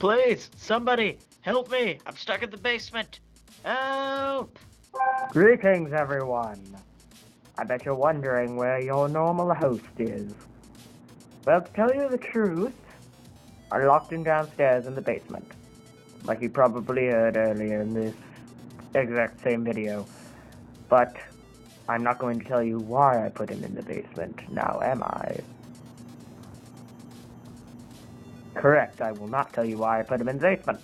Please, somebody, help me. I'm stuck in the basement. Help! Greetings, everyone. I bet you're wondering where your normal host is. Well, to tell you the truth, I locked him downstairs in the basement. Like you probably heard earlier in this exact same video. But I'm not going to tell you why I put him in the basement, now am I? Correct, I will not tell you why I put him in the basement.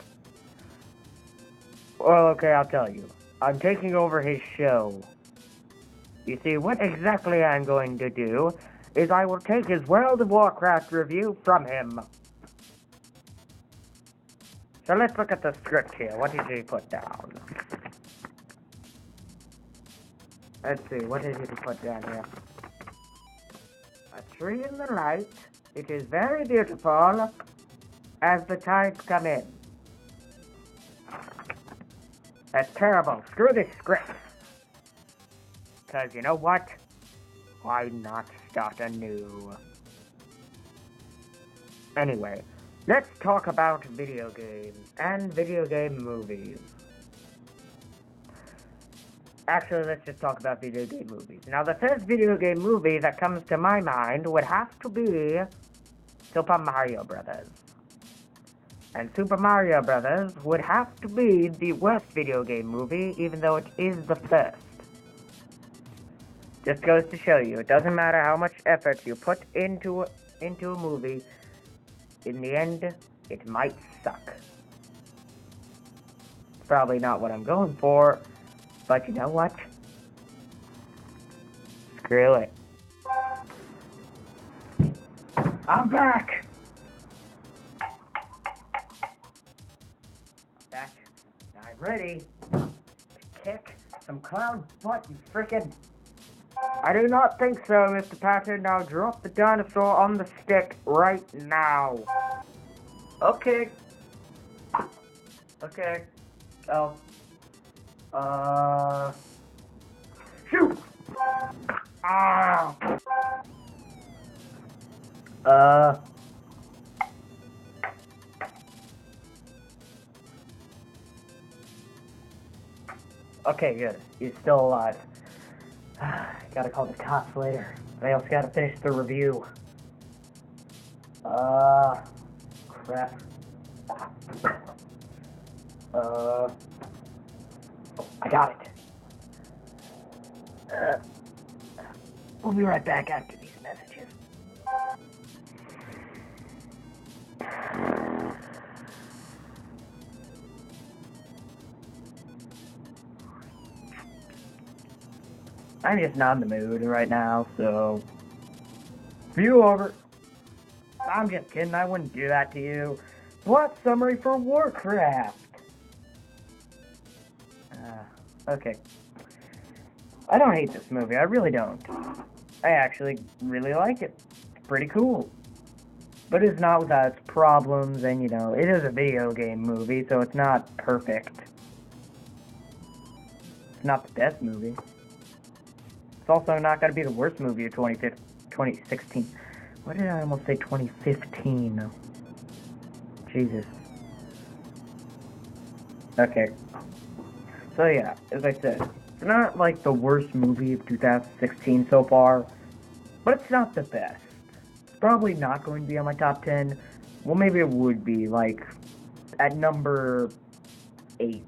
Well, okay, I'll tell you. I'm taking over his show. You see, what exactly I'm going to do is I will take his World of Warcraft review from him. So let's look at the script here. What did he put down? Let's see, what did he put down here? A tree in the light. It is very beautiful as the tides come in. That's terrible. Screw this script. Because you know what? Why not start anew? Anyway, let's talk about video games and video game movies. Actually, let's just talk about video game movies. Now, the first video game movie that comes to my mind would have to be Super Mario Brothers. And Super Mario Brothers would have to be the worst video game movie, even though it is the first. Just goes to show you, it doesn't matter how much effort you put into a movie, in the end, it might suck. It's probably not what I'm going for, but you know what? Screw it. I'm back! Back. I'm ready to kick some clown butt, you frickin'. I do not think so, Mr. Patton. Now drop the dinosaur on the stick right now. Okay. Okay. Oh. Shoot! Ah! Okay, good. He's still alive. Gotta call the cops later. I also gotta finish the review. Crap. I got it. We'll be right back after these messages. I'm just not in the mood right now, so... View over. I'm just kidding, I wouldn't do that to you. Plot summary for Warcraft. Okay. I don't hate this movie, I really don't. I actually really like it. It's pretty cool. But it's not without its problems, and you know, it is a video game movie, so it's not perfect. It's not the best movie. It's also not going to be the worst movie of 2016. What did I almost say? 2015. Jesus. Okay. So yeah, as I said, it's not like the worst movie of 2016 so far, but it's not the best. It's probably not going to be on my top 10. Well, maybe it would be, like, at number 8.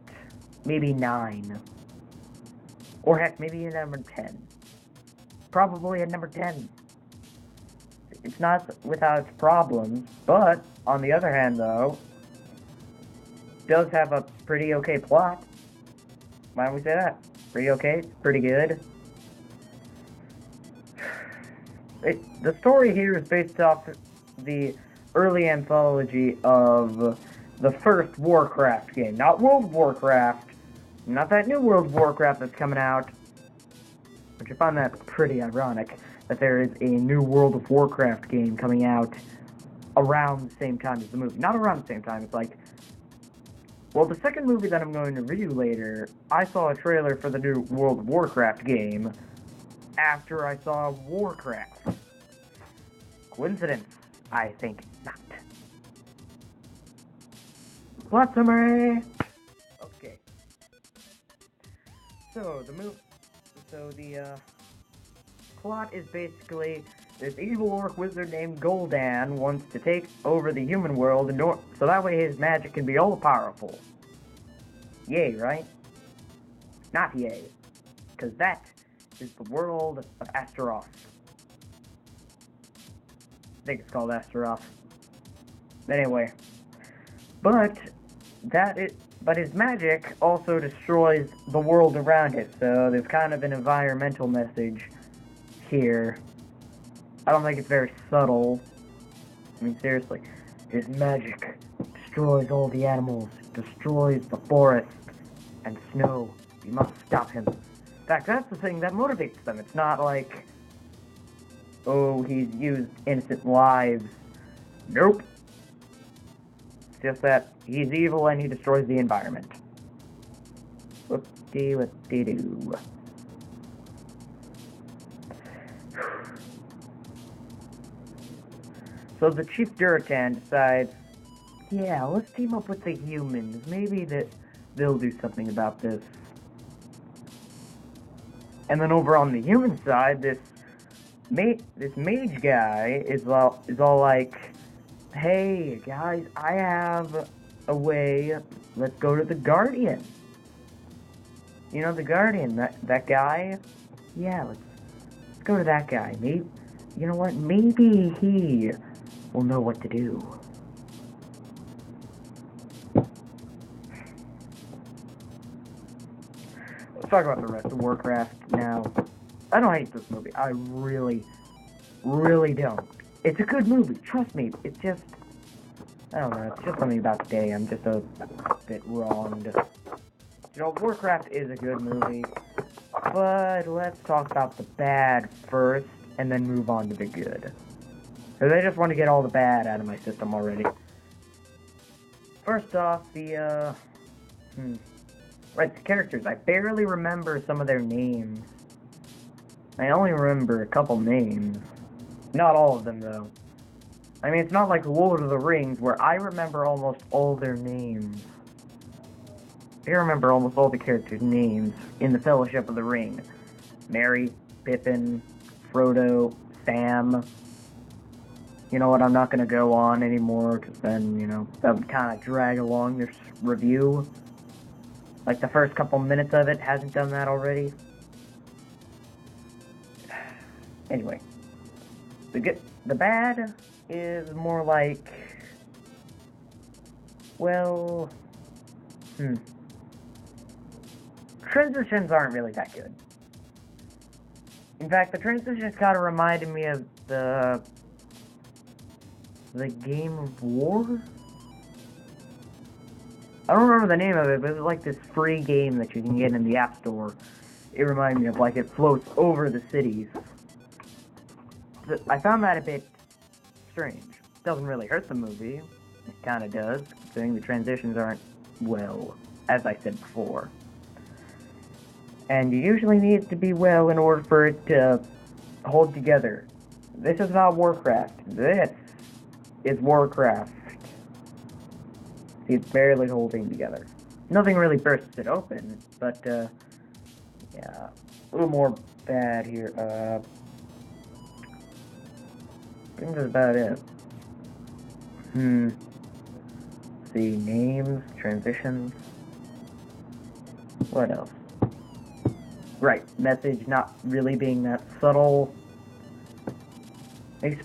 Maybe 9. Or heck, maybe at number 10. Probably at number 10. It's not without its problems, but, on the other hand, though, it does have a pretty okay plot. Why don't we say that? Pretty okay, pretty good. The story here is based off the early anthology of the first Warcraft game. Not World of Warcraft, not that new World of Warcraft that's coming out, which I find that pretty ironic, that there is a new World of Warcraft game coming out around the same time as the movie. Not around the same time, it's like... Well, the second movie that I'm going to review later, I saw a trailer for the new World of Warcraft game after I saw Warcraft. Coincidence? I think not. Plot summary! Okay. So, the plot is basically this evil orc wizard named Gul'dan wants to take over the human world so that way his magic can be all-powerful. Yay, right? Not yay. Because that is the world of Astaroth. I think it's called Astaroth. Anyway. But his magic also destroys the world around it, so there's kind of an environmental message here. I don't think it's very subtle. I mean, seriously. His magic destroys all the animals, destroys the forest and snow. You must stop him. In fact, that's the thing that motivates them. It's not like, oh, he's used innocent lives. Nope. It's just that he's evil and he destroys the environment. Whoop-dee-whoop-dee-doo. So the Chief Duratan decides, yeah, let's team up with the humans. Maybe they'll do something about this. And then over on the human side, this mage guy is all like, hey guys, I have a way. Let's go to the Guardian. You know the Guardian, that guy? Yeah, let's go to that guy. Maybe, you know what? Maybe he will know what to do. Let's talk about the rest of Warcraft now. I don't hate this movie. I really, really don't. It's a good movie. Trust me. It's just, I don't know. It's just something about today. I'm just a bit wronged. You know, Warcraft is a good movie. But let's talk about the bad first, and then move on to the good. Because I just want to get all the bad out of my system already. First off, Right, the characters. I barely remember some of their names. I only remember a couple names. Not all of them, though. I mean, it's not like Lord of the Rings, where I remember almost all their names. I remember almost all the characters' names in the Fellowship of the Ring. Merry, Pippin, Frodo, Sam. You know what, I'm not going to go on anymore, because then, you know, that would kind of drag along this review. Like, the first couple minutes of it hasn't done that already. Anyway. The bad is more like... Well... Transitions aren't really that good. In fact, the transitions kind of reminded me of the Game of War? I don't remember the name of it, but it was like this free game that you can get in the App Store. It reminded me of, like, it floats over the cities. I found that a bit strange. It doesn't really hurt the movie. It kind of does, considering the transitions aren't, well, as I said before. And you usually need it to be well in order for it to hold together. This is not Warcraft. This is Warcraft. See, it's barely holding together. Nothing really bursts it open, but, yeah, a little more bad here. I think that's about it. See, names, transitions. What else? Right, message not really being that subtle.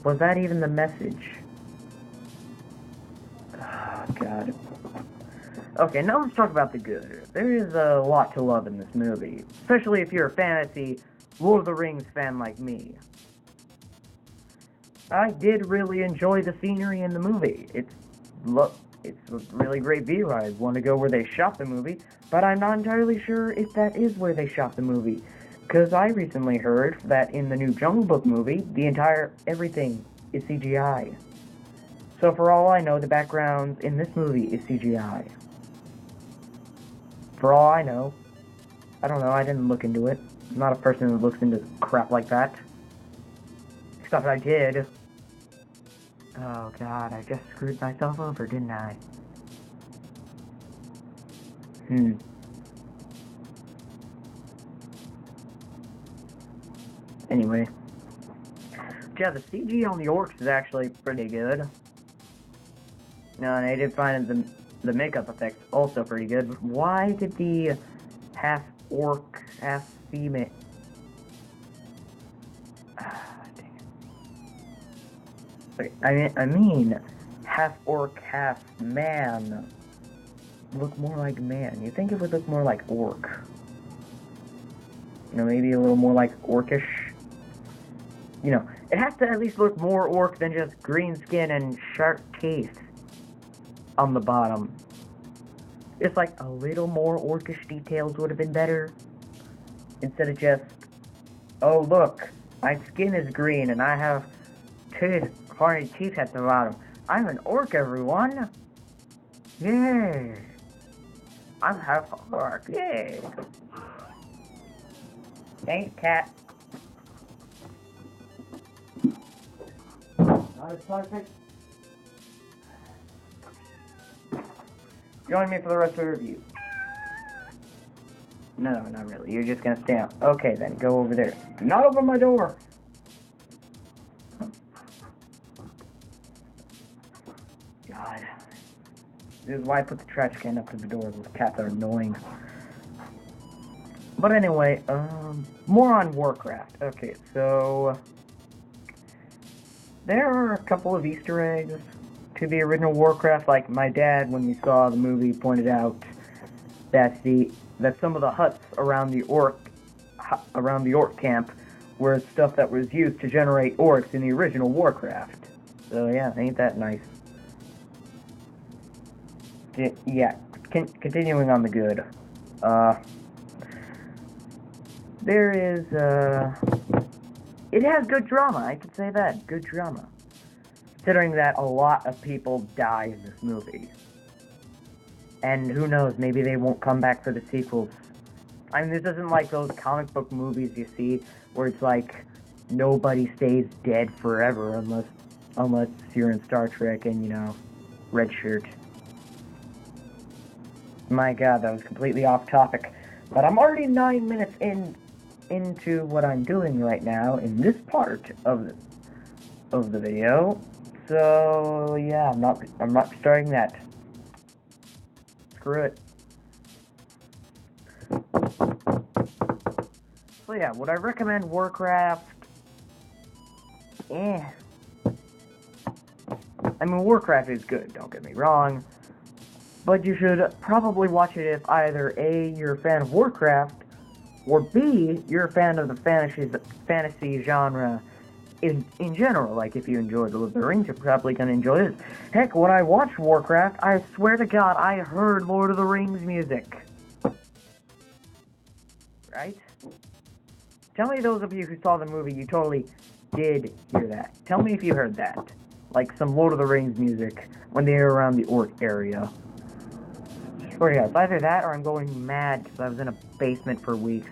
Was that even the message? Oh, God. Okay, now let's talk about the good. There is a lot to love in this movie, especially if you're a fantasy Lord of the Rings fan like me. I did really enjoy the scenery in the movie. It's a really great view. I want to go where they shot the movie, but I'm not entirely sure if that is where they shot the movie. Because I recently heard that in the new Jungle Book movie, everything is CGI. So for all I know, the background in this movie is CGI. For all I know. I don't know, I didn't look into it. I'm not a person who looks into crap like that. Except I did. Oh God, I just screwed myself over, didn't I? Anyway. Yeah, the CG on the orcs is actually pretty good. No, and I did find the makeup effects also pretty good. But why did the half orc, half female? Dang it. Wait, I mean, half orc, half man. Look more like man. You think it would look more like orc? You know, maybe a little more like orcish. You know, it has to at least look more orc than just green skin and sharp teeth on the bottom. It's like a little more orcish details would have been better. Instead of just, oh look, my skin is green and I have horny teeth at the bottom. I'm an orc, everyone. Yay. I'm half orc. Yay. Thanks, cat. Not as perfect. Join me for the rest of the review. No, not really. You're just gonna stay out. Okay, then go over there. Do not open my door. God. This is why I put the trash can up to the door. Those cats are annoying. But anyway, more on Warcraft. Okay, so there are a couple of Easter eggs to the original Warcraft. Like my dad, when we saw the movie, pointed out that some of the huts around the orc camp were stuff that was used to generate orcs in the original Warcraft. So yeah, ain't that nice? Yeah, continuing on the good. There is, it has good drama, I can say that. Good drama. Considering that a lot of people die in this movie. And who knows, maybe they won't come back for the sequels. I mean, this isn't like those comic book movies you see, where it's like, nobody stays dead forever, unless you're in Star Trek and, you know, red shirt. My god, that was completely off topic. But I'm already 9 minutes into what I'm doing right now in this part of the video. So yeah, I'm not starting that. Screw it. So yeah, would I recommend Warcraft? I mean, Warcraft is good, don't get me wrong. But you should probably watch it if either A, you're a fan of Warcraft, or B, you're a fan of the fantasy genre in general. Like, if you enjoy The Lord of the Rings, you're probably going to enjoy this. Heck, when I watched Warcraft, I swear to God, I heard Lord of the Rings music. Right? Tell me, those of you who saw the movie, you totally did hear that. Tell me if you heard that. Like, some Lord of the Rings music when they were around the orc area. Swear to God, it's either that or I'm going mad because I was in a basement for weeks.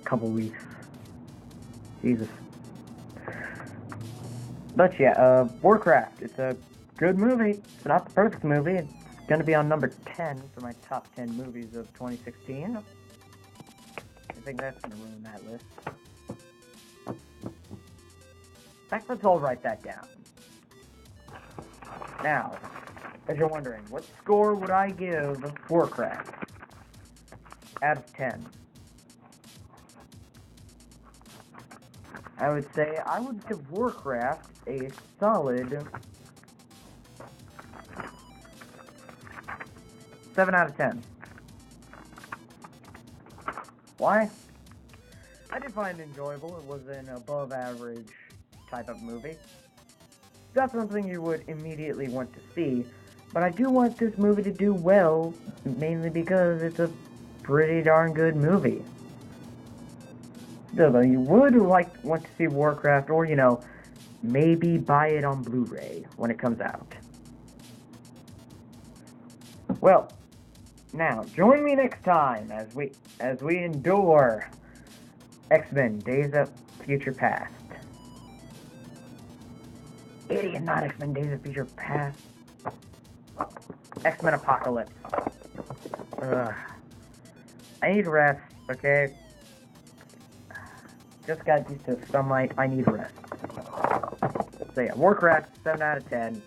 Couple weeks. Jesus. But yeah, Warcraft. It's a good movie. It's not the perfect movie. It's gonna be on number 10 for my top 10 movies of 2016. I think that's gonna ruin that list. In fact, let's all write that down. Now, as you're wondering, what score would I give Warcraft out of 10? I would say I would give Warcraft a solid 7 out of 10. Why? I did find it enjoyable. It was an above average type of movie. It's not something you would immediately want to see, but I do want this movie to do well, mainly because it's a pretty darn good movie. Still though, you would want to see Warcraft, or, you know, maybe buy it on Blu-ray when it comes out. Well, now, join me next time as we endure X-Men Days of Future Past. Idiot, not X-Men Days of Future Past. X-Men Apocalypse. I need rest, okay? Just got used to sunlight, I need rest. So yeah, Warcraft, 7 out of 10.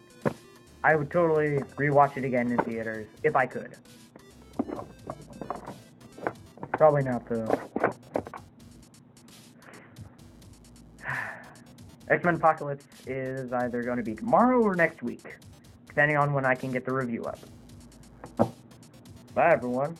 I would totally rewatch it again in theaters, if I could. Probably not, though. X-Men Apocalypse is either going to be tomorrow or next week, depending on when I can get the review up. Bye, everyone.